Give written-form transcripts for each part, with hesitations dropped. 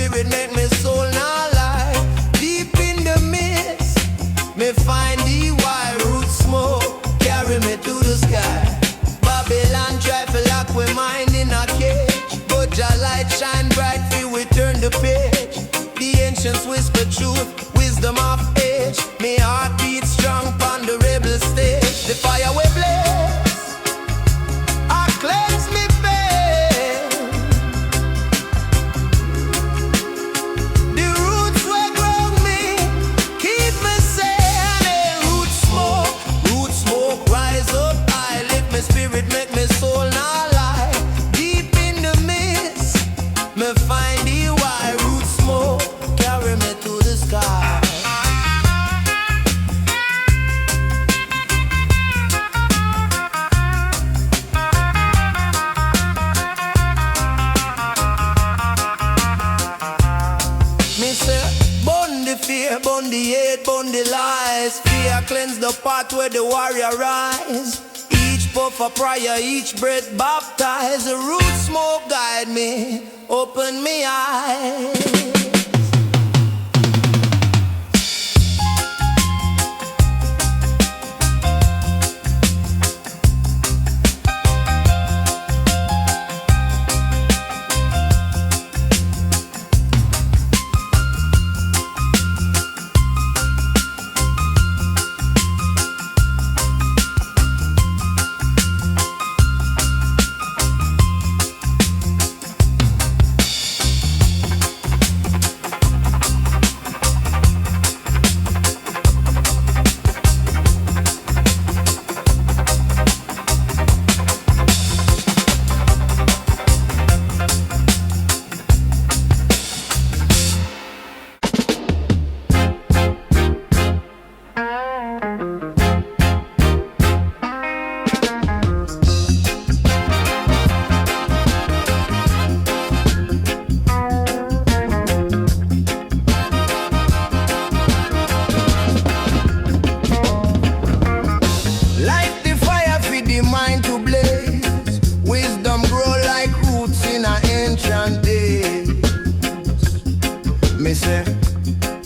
spirit make me soul now lie. Deep in the mist, me find the wild root smoke, carry me to the sky. Babylon try to lock we mind in a cage, but your light shine bright till we turn the page. The ancients whisper truth, wisdom of age. Me heart beats strong on the rebel stage. The fire we blaze, I cleanse me pain. The roots will grow me, keep me sane. Root smoke, rise up high. Lift my spirit, make me soul not lie. Deep in the mist, me find the wild root smoke, carry me to the sky. Me say, burn the fear, burn the hate, burn the lies. Fear cleanse the path where the warrior rise. Each puff a prayer, each breath baptize. The root smoke guide me, open me eyes.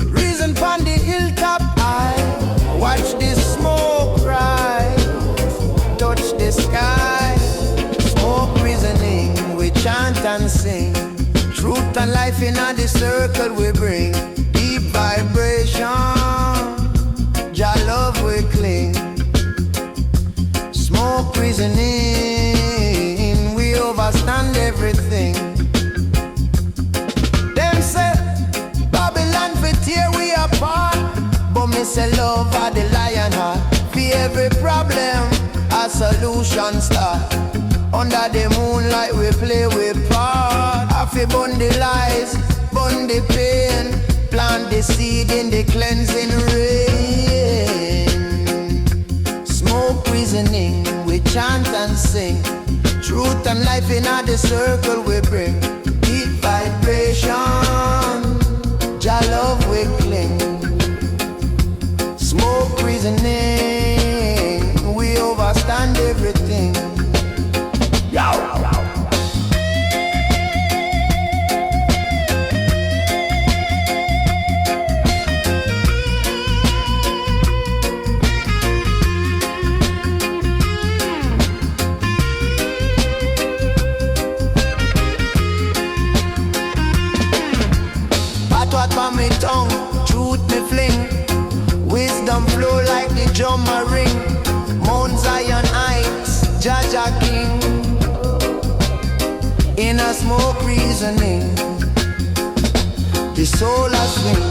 Reason pon the hilltop high, watch the smoke rise, touch the sky. Smoke reasoning, we chant and sing. Truth and life in the circle we bring. Deep vibration, Jah love we cling. Smoke reasoning, we overstand everything. Tear we apart, but me say love are the lion heart. For every problem, a solution start. Under the moonlight we play with part. I fi burn the lies, burn the pain, plant the seed in the cleansing rain. Smoke reasoning, we chant and sing. Truth and life in the circle we bring. Deep vibration, Jah love we cling. Smoke reasoning, we overstand everything. Yow. On me tongue, truth me fling. Wisdom flow like the drummer ring. Mount Zion heights, Jaja King. In a smoke reasoning, the soul a swing.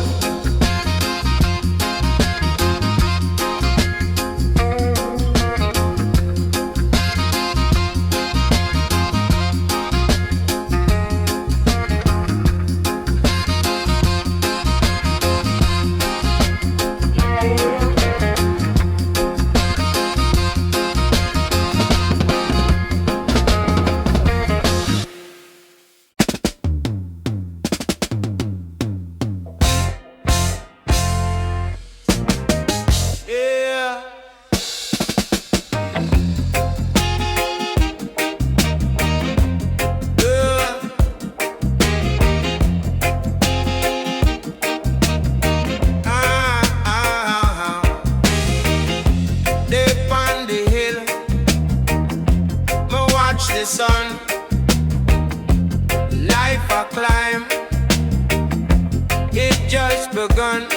just begun.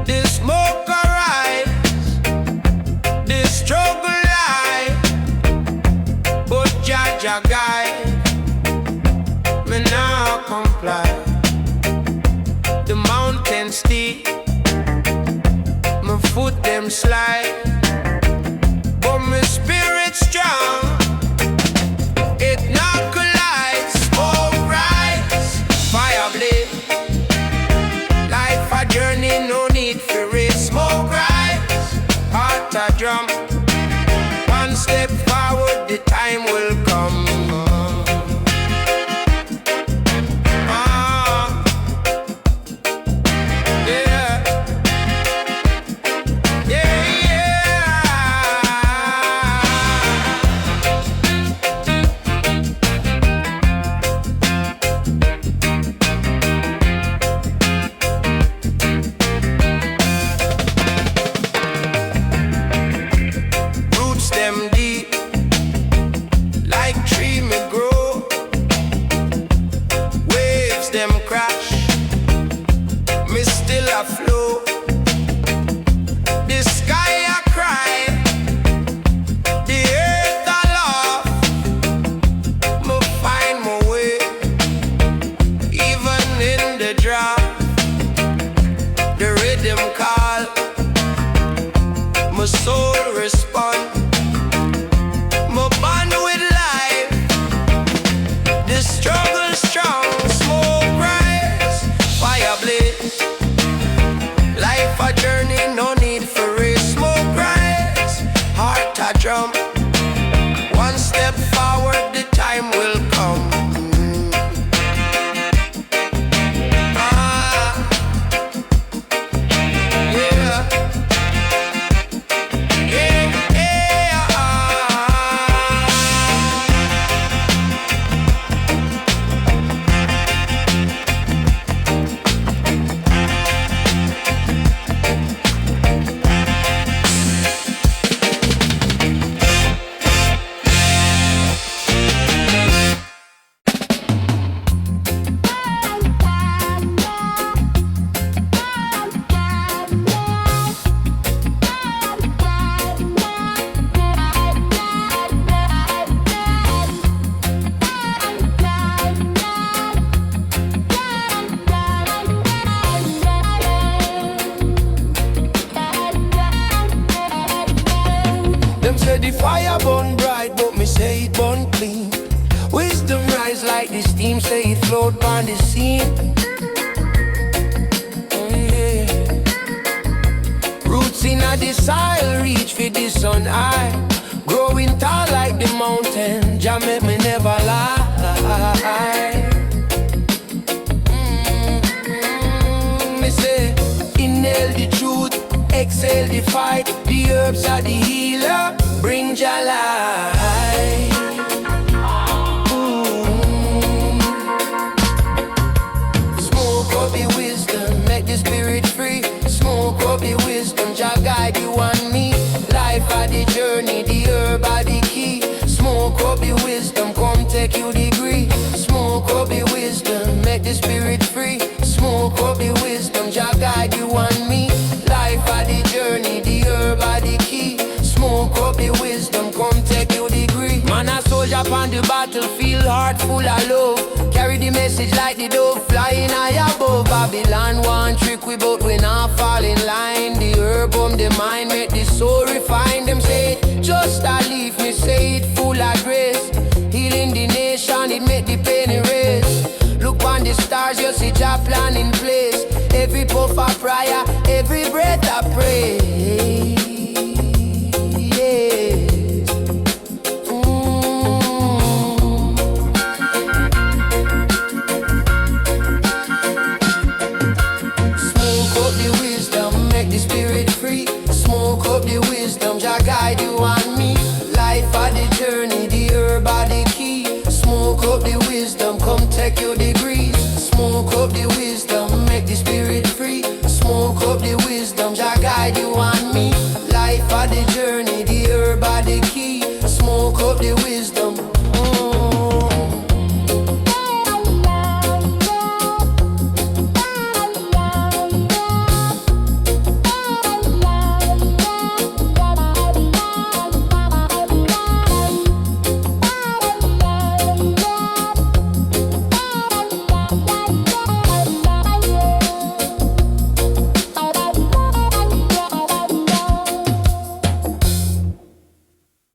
The smoke arise, the struggle lie, but Jaja guide me now comply. The mountain steep, my foot them slide, but my spirit strong. It not collide, smoke rise, fire blaze. Life a journey, no need for race. Smoke rise, heart a drum. One step forward, the time will come. The fire burn bright, but me say it burn clean. Wisdom rise like the steam, say it float on the scene. Oh yeah. Roots in a the soil, reach for the sun high. Growing tall like the mountain, Jah make me never lie. Me say, inhale the truth, exhale the fight. The herbs are the healer, bring Jah life. Smoke up the wisdom, make the spirit free. Smoke up the wisdom, Jah guide you and me. Life are the journey, the herb are the key. Smoke up the wisdom, come take you degree. Smoke up the wisdom, make the spirit free. Smoke up the wisdom, Jah guide you and me. Life are the journey, the herb are the key. Smoke up the wisdom, come take your degree. Man a soldier on the battlefield, heart full of love. Carry the message like the dove, flying high above. Babylon one trick we but we not fall in line. The herb on the mind, make the soul refine. Them say just a leaf, me say it full of grace. Healing the nation, it make the pain erase. Look on the stars, you see Jah plan in place. Every puff of prayer, every breath I pray. Smoke up the wisdom, make the spirit free. Smoke up the wisdom, Jah guide you and me. Life are the journey, the herb are the key. Smoke up the wisdom, come take your degrees. Smoke up the wisdom, make the spirit